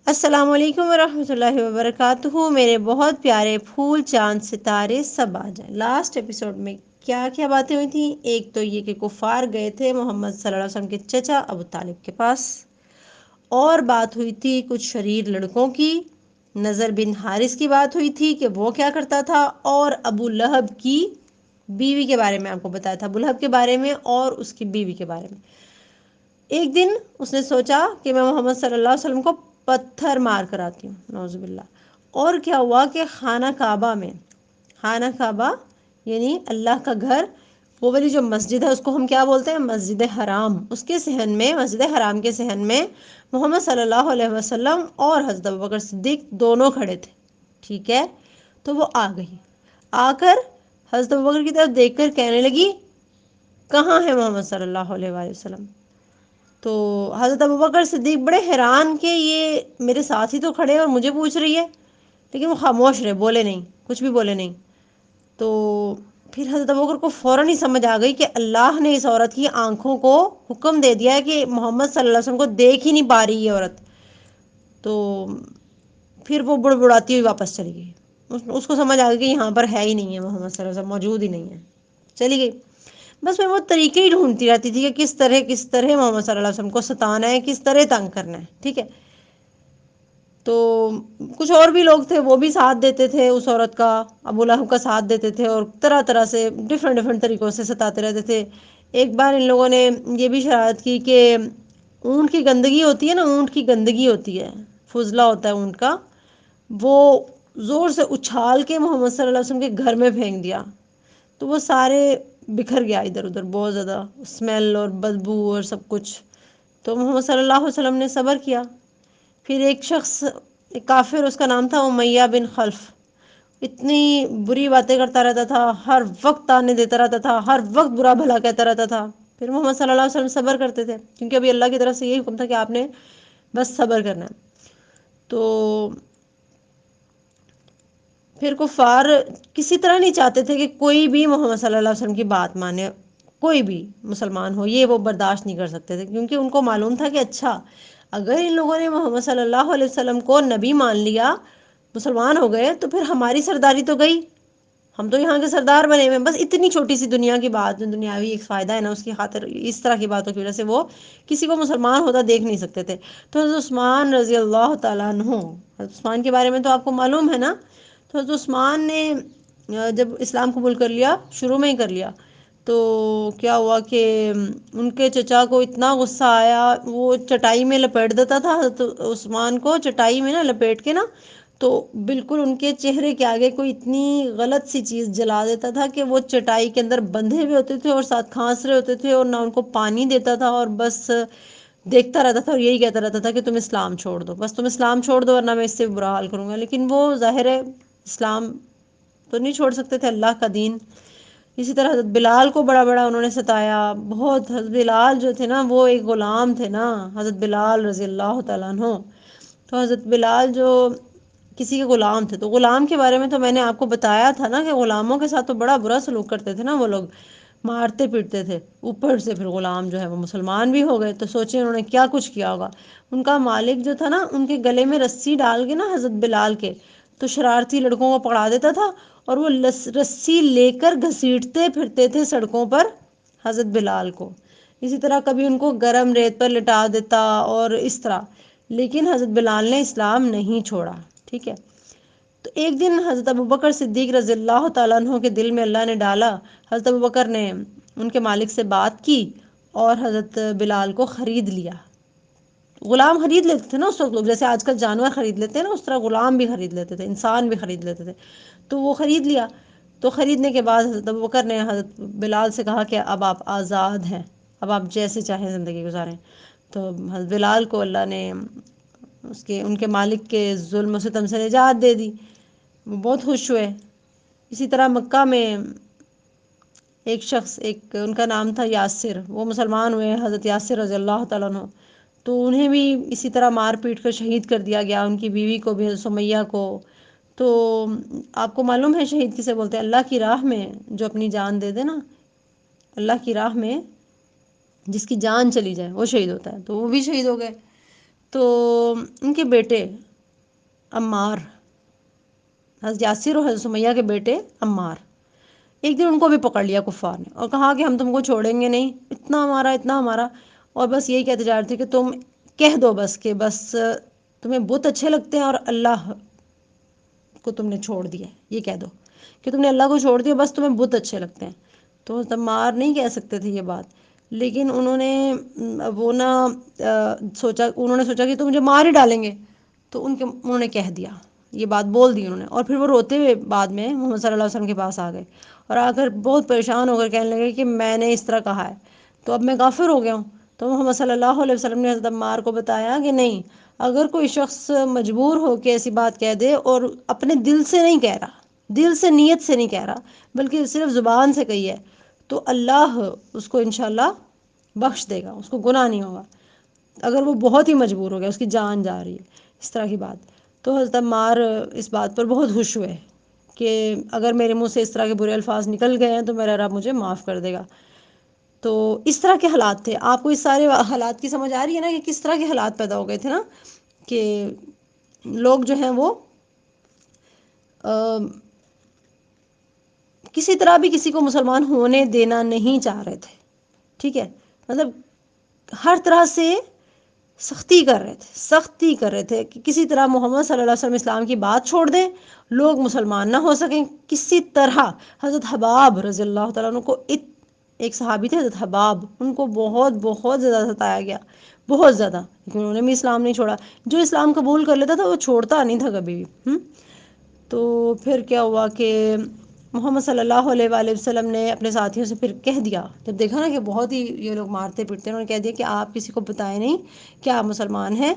السلام علیکم ورحمۃ اللہ وبرکاتہ میرے بہت پیارے پھول چاند ستارے سب آ جائیں۔ لاسٹ ایپیسوڈ میں کیا کیا باتیں ہوئی تھیں؟ ایک تو یہ کہ کفار گئے تھے محمد صلی اللہ علیہ وسلم کے چچا ابو طالب کے پاس، اور بات ہوئی تھی کچھ شریر لڑکوں کی، نظر بن حارث کی بات ہوئی تھی کہ وہ کیا کرتا تھا، اور ابو لہب کی بیوی کے بارے میں آپ کو بتایا تھا، ابو لہب کے بارے میں اور اس کی بیوی کے بارے میں۔ ایک دن اس نے سوچا کہ میں محمد صلی اللہ علیہ وسلم کو پتھر مار کر آتی ہوں، نعوذ باللہ۔ اور کیا ہوا کہ خانہ کعبہ میں، خانہ کعبہ یعنی اللہ کا گھر، وہ والی جو مسجد ہے اس کو ہم کیا بولتے ہیں؟ مسجد حرام۔ اس کے صحن میں، مسجد حرام کے صحن میں محمد صلی اللہ علیہ وسلم اور حضرت ابوبکر صدیق دونوں کھڑے تھے، ٹھیک ہے؟ تو وہ آ گئی، آ کر حضرت ابوبکر کی طرف دیکھ کر کہنے لگی کہاں ہے محمد صلی اللہ علیہ وسلم؟ تو حضرت ابوبکر صدیق بڑے حیران کہ یہ میرے ساتھ ہی تو کھڑے اور مجھے پوچھ رہی ہے، لیکن وہ خاموش رہے، بولے نہیں، کچھ بھی بولے نہیں۔ تو پھر حضرت ابوبکر کو فوراً ہی سمجھ آ گئی کہ اللہ نے اس عورت کی آنکھوں کو حکم دے دیا ہے کہ محمد صلی اللہ علیہ وسلم کو دیکھ ہی نہیں پا رہی یہ عورت۔ تو پھر وہ بڑبڑاتی ہوئی واپس چلی گئی۔ اس کو سمجھ آ گئی کہ یہاں پر ہے ہی نہیں ہے، محمد صلی اللہ علیہ وسلم موجود ہی نہیں ہے، چلی گئی۔ بس میں وہ طریقے ہی ڈھونڈتی رہتی تھی کہ کس طرح محمد صلی اللہ علیہ وسلم کو ستانا ہے، کس طرح تنگ کرنا ہے، ٹھیک ہے؟ تو کچھ اور بھی لوگ تھے، وہ بھی ساتھ دیتے تھے اس عورت کا، ابو لہب کا ساتھ دیتے تھے، اور طرح طرح سے ڈفرینٹ طریقوں سے ستاتے رہتے تھے۔ ایک بار ان لوگوں نے یہ بھی شرارت کی کہ اونٹ کی گندگی ہوتی ہے نا، اونٹ کی گندگی ہوتی ہے، فضلہ ہوتا ہے اونٹ کا، وہ زور سے اچھال کے محمد صلی اللہ علیہ وسلم کے گھر میں پھینک دیا، تو وہ سارے بکھر گیا ادھر ادھر، بہت زیادہ اسمیل اور بدبو اور سب کچھ۔ تو محمد صلی اللہ علیہ وسلم نے صبر کیا۔ پھر ایک شخص، ایک کافر، اس کا نام تھا امیہ بن خلف، اتنی بری باتیں کرتا رہتا تھا، ہر وقت تانے دیتا رہتا تھا، ہر وقت برا بھلا کہتا رہتا تھا۔ پھر محمد صلی اللہ علیہ وسلم صبر کرتے تھے، کیونکہ ابھی اللہ کی طرف سے یہی حکم تھا کہ آپ نے بس صبر کرنا ہے۔ تو پھر کفار کسی طرح نہیں چاہتے تھے کہ کوئی بھی محمد صلی اللہ علیہ وسلم کی بات مانے، کوئی بھی مسلمان ہو، یہ وہ برداشت نہیں کر سکتے تھے، کیونکہ ان کو معلوم تھا کہ اچھا اگر ان لوگوں نے محمد صلی اللہ علیہ وسلم کو نبی مان لیا، مسلمان ہو گئے، تو پھر ہماری سرداری تو گئی، ہم تو یہاں کے سردار بنے ہوئے ہیں۔ بس اتنی چھوٹی سی دنیا کی بات، دنیاوی ایک فائدہ ہے نا، اس کی خاطر اس طرح کی باتوں کی وجہ سے وہ کسی کو مسلمان ہوتا دیکھ نہیں سکتے تھے۔ تو حضرت عثمان رضی اللہ تعالیٰ عنہ، حضرت عثمان کے بارے میں تو آپ کو معلوم ہے نا، تو حضرت عثمان نے جب اسلام قبول کر لیا، شروع میں ہی کر لیا، تو کیا ہوا کہ ان کے چچا کو اتنا غصہ آیا، وہ چٹائی میں لپیٹ دیتا تھا حضرت عثمان کو، چٹائی میں نا لپیٹ کے نا، تو بالکل ان کے چہرے کے آگے کوئی اتنی غلط سی چیز جلا دیتا تھا کہ وہ چٹائی کے اندر بندھے ہوئے ہوتے تھے اور ساتھ کھانس رہے ہوتے تھے، اور نہ ان کو پانی دیتا تھا، اور بس دیکھتا رہتا تھا اور یہی کہتا رہتا تھا کہ تم اسلام چھوڑ دو، بس تم اسلام چھوڑ دو ورنہ میں اس سے برا حال کروں گا۔ لیکن وہ ظاہر ہے اسلام تو نہیں چھوڑ سکتے تھے، اللہ کا دین۔ اسی طرح حضرت بلال کو بڑا بڑا انہوں نے ستایا بہت۔ حضرت بلال جو تھے نا، وہ ایک غلام تھے نا، حضرت بلال رضی اللہ تعالیٰ عنہ، تو حضرت بلال جو کسی کے غلام تھے، تو غلام کے بارے میں تو میں نے آپ کو بتایا تھا نا کہ غلاموں کے ساتھ تو بڑا برا سلوک کرتے تھے نا وہ لوگ، مارتے پیٹتے تھے۔ اوپر سے پھر غلام جو ہے وہ مسلمان بھی ہو گئے، تو سوچیں انہوں نے کیا کچھ کیا ہوگا۔ ان کا مالک جو تھا نا، ان کے گلے میں رسی ڈال کے نا حضرت بلال کے، تو شرارتی لڑکوں کو پکڑا دیتا تھا، اور وہ رسی لے کر گھسیٹتے پھرتے تھے سڑکوں پر حضرت بلال کو۔ اسی طرح کبھی ان کو گرم ریت پر لٹا دیتا اور اس طرح، لیکن حضرت بلال نے اسلام نہیں چھوڑا، ٹھیک ہے؟ تو ایک دن حضرت ابوبکر صدیق رضی اللہ تعالیٰ عنہ کے دل میں اللہ نے ڈالا، حضرت ابوبکر نے ان کے مالک سے بات کی اور حضرت بلال کو خرید لیا۔ غلام خرید لیتے تھے نا اس وقت لوگ، جیسے آج کل جانور خرید لیتے ہیں نا، اس طرح غلام بھی خرید لیتے تھے، انسان بھی خرید لیتے تھے۔ تو وہ خرید لیا، تو خریدنے کے بعد حضرت ابوبکر نے حضرت بلال سے کہا کہ اب آپ آزاد ہیں، اب آپ جیسے چاہیں زندگی گزاریں۔ تو حضرت بلال کو اللہ نے ان کے مالک کے ظلم و ستم سے نجات دے دی، وہ بہت خوش ہوئے۔ اسی طرح مکہ میں ایک شخص، ایک ان کا نام تھا یاسر، وہ مسلمان ہوئے، حضرت یاسر رضی اللہ تعالیٰ عنہ، تو انہیں بھی اسی طرح مار پیٹ کر شہید کر دیا گیا، ان کی بیوی کو بھی، سمیہ کو۔ تو آپ کو معلوم ہے شہید کسے بولتے ہیں؟ اللہ کی راہ میں جو اپنی جان دے دے نا، اللہ کی راہ میں جس کی جان چلی جائے وہ شہید ہوتا ہے، تو وہ بھی شہید ہو گئے۔ تو ان کے بیٹے عمار، حضرت یاسر اور حضرت سمیہ کے بیٹے عمار، ایک دن ان کو بھی پکڑ لیا کفار نے اور کہا کہ ہم تم کو چھوڑیں گے نہیں، اتنا ہمارا اتنا ہمارا، اور بس یہی کہتے جا رہے تھے کہ تم کہہ دو بس کہ بس تمہیں بت اچھے لگتے ہیں اور اللہ کو تم نے چھوڑ دیا، یہ کہہ دو کہ تم نے اللہ کو چھوڑ دیا، بس تمہیں بت اچھے لگتے ہیں۔ تو عمار نہیں کہہ سکتے تھے یہ بات، لیکن انہوں نے وہ نا انہوں نے سوچا کہ تو مجھے مار ہی ڈالیں گے، تو انہوں نے کہہ دیا، یہ بات بول دی انہوں نے، اور پھر وہ روتے ہوئے بعد میں محمد صلی اللہ علیہ وسلم کے پاس آ گئے اور آ کر بہت پریشان ہو کر کہنے لگے کہ میں نے اس طرح کہا ہے تو اب میں کافر ہو گیا ہوں۔ تو محمد صلی اللہ علیہ وسلم نے حضرت عمار کو بتایا کہ نہیں، اگر کوئی شخص مجبور ہو کے ایسی بات کہہ دے اور اپنے دل سے نہیں کہہ رہا، دل سے نیت سے نہیں کہہ رہا، بلکہ صرف زبان سے کہی ہے، تو اللہ اس کو انشاءاللہ بخش دے گا، اس کو گناہ نہیں ہوگا۔ اگر وہ بہت ہی مجبور ہو گیا، اس کی جان جا رہی ہے، اس طرح کی بات، تو حضرت عمار اس بات پر بہت خوش ہوئے کہ اگر میرے منہ سے اس طرح کے برے الفاظ نکل گئے ہیں تو میرا رب مجھے معاف کر دے گا۔ تو اس طرح کے حالات تھے۔ آپ کو اس سارے حالات کی سمجھ آ رہی ہے نا کہ کس طرح کے حالات پیدا ہو گئے تھے نا، کہ لوگ جو ہیں وہ کسی طرح بھی کسی کو مسلمان ہونے دینا نہیں چاہ رہے تھے، ٹھیک ہے، مطلب ہر طرح سے سختی کر رہے تھے کہ کسی طرح محمد صلی اللہ علیہ وسلم اسلام کی بات چھوڑ دیں، لوگ مسلمان نہ ہو سکیں کسی طرح۔ حضرت حباب رضی اللہ تعالیٰ عنہ کو ایک صحابی تھے حضرت حباب، ان کو بہت بہت زیادہ ستایا گیا، بہت زیادہ، لیکن انہوں نے بھی اسلام نہیں چھوڑا۔ جو اسلام قبول کر لیتا تھا وہ چھوڑتا نہیں تھا کبھی بھی۔ تو پھر کیا ہوا کہ محمد صلی اللہ علیہ وآلہ وسلم نے اپنے ساتھیوں سے پھر کہہ دیا، جب دیکھا نا کہ بہت ہی یہ لوگ مارتے پیٹتے ہیں، انہوں نے کہہ دیا کہ آپ کسی کو بتائیں نہیں کہ آپ مسلمان ہیں،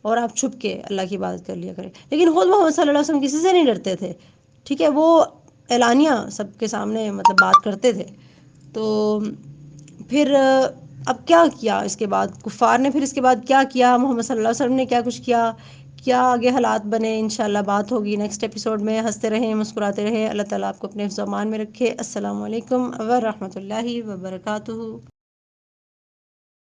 اور آپ چھپ کے اللہ کی عبادت کر لیا کریں۔ لیکن خود محمد صلی اللہ علیہ وسلم کسی سے نہیں ڈرتے تھے، ٹھیک ہے، وہ اعلانیہ سب کے سامنے مطلب بات کرتے تھے۔ تو پھر اب کیا کیا اس کے بعد کفار نے، پھر اس کے بعد کیا کیا، محمد صلی اللہ علیہ وسلم نے کیا کچھ کیا، کیا آگے حالات بنے، انشاءاللہ بات ہوگی نیکسٹ ایپیسوڈ میں۔ ہنستے رہیں، مسکراتے رہیں، اللہ تعالیٰ آپ کو اپنے حفظ و امان میں رکھے۔ السلام علیکم ورحمۃ اللہ وبرکاتہ۔